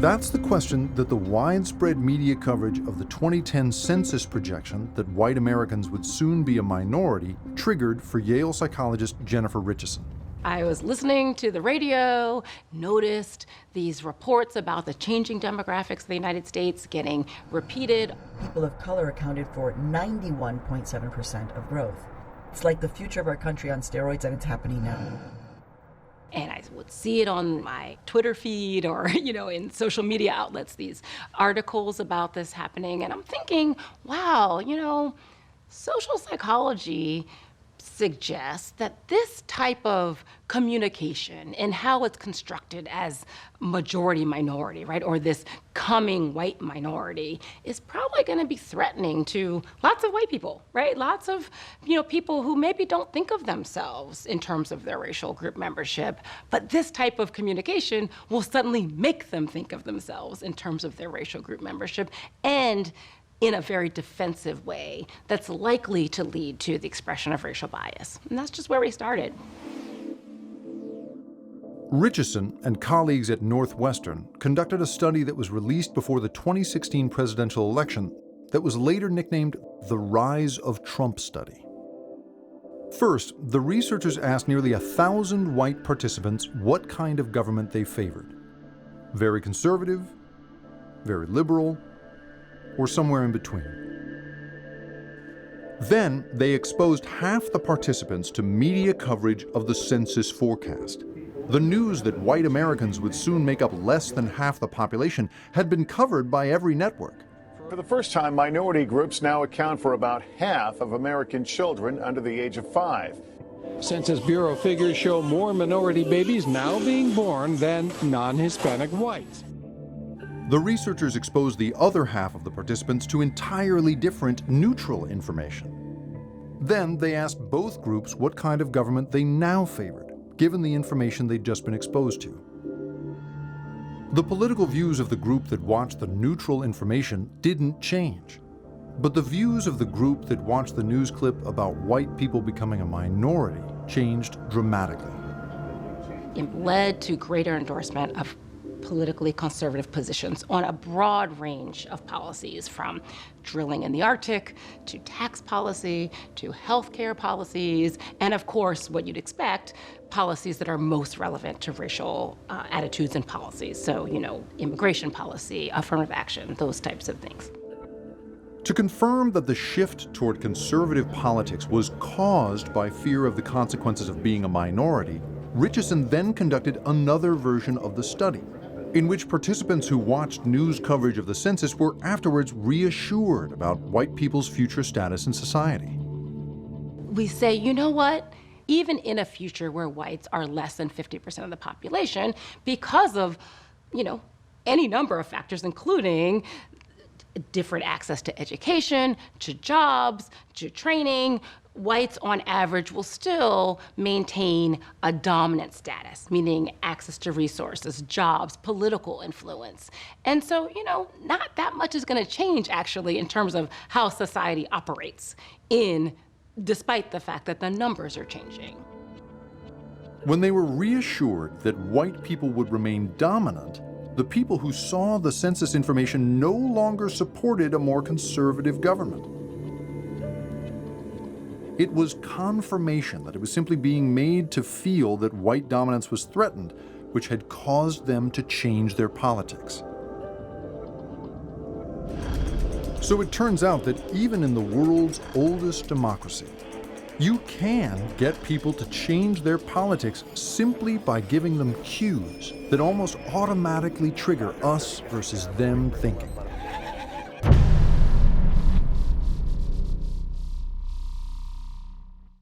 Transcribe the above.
That's the question that the widespread media coverage of the 2010 census projection that white Americans would soon be a minority triggered for Yale psychologist Jennifer Richardson. I was listening to the radio, noticed these reports about the changing demographics of the United States getting repeated. People of color accounted for 91.7% of growth. It's like the future of our country on steroids, and it's happening now. And I would see it on my Twitter feed or, in social media outlets, these articles about this happening. And I'm thinking, wow, social psychology suggests that this type of communication and how it's constructed as majority minority, right, or this coming white minority is probably going to be threatening to lots of white people, right? Lots of, people who maybe don't think of themselves in terms of their racial group membership, but this type of communication will suddenly make them think of themselves in terms of their racial group membership, and in a very defensive way that's likely to lead to the expression of racial bias. And that's just where we started. Richardson and colleagues at Northwestern conducted a study that was released before the 2016 presidential election that was later nicknamed the Rise of Trump Study. First, the researchers asked nearly 1,000 white participants what kind of government they favored. Very conservative, very liberal, or somewhere in between. Then they exposed half the participants to media coverage of the census forecast. The news that white Americans would soon make up less than half the population had been covered by every network. For the first time, minority groups now account for about half of American children under the age of 5. Census Bureau figures show more minority babies now being born than non-Hispanic whites. The researchers exposed the other half of the participants to entirely different, neutral information. Then they asked both groups what kind of government they now favored, given the information they'd just been exposed to. The political views of the group that watched the neutral information didn't change, but the views of the group that watched the news clip about white people becoming a minority changed dramatically. It led to greater endorsement of politically conservative positions on a broad range of policies, from drilling in the Arctic to tax policy to healthcare policies, and of course, what you'd expect, policies that are most relevant to racial attitudes and policies. So, immigration policy, affirmative action, those types of things. To confirm that the shift toward conservative politics was caused by fear of the consequences of being a minority, Richardson then conducted another version of the study, in which participants who watched news coverage of the census were afterwards reassured about white people's future status in society. We say, you know what? Even in a future where whites are less than 50% of the population, because of, any number of factors, including different access to education, to jobs, to training, whites on average will still maintain a dominant status, meaning access to resources, jobs, political influence. And so, not that much is going to change actually in terms of how society operates despite the fact that the numbers are changing. When they were reassured that white people would remain dominant, the people who saw the census information no longer supported a more conservative government. It was confirmation that it was simply being made to feel that white dominance was threatened, which had caused them to change their politics. So it turns out that even in the world's oldest democracy, you can get people to change their politics simply by giving them cues that almost automatically trigger us versus them thinking.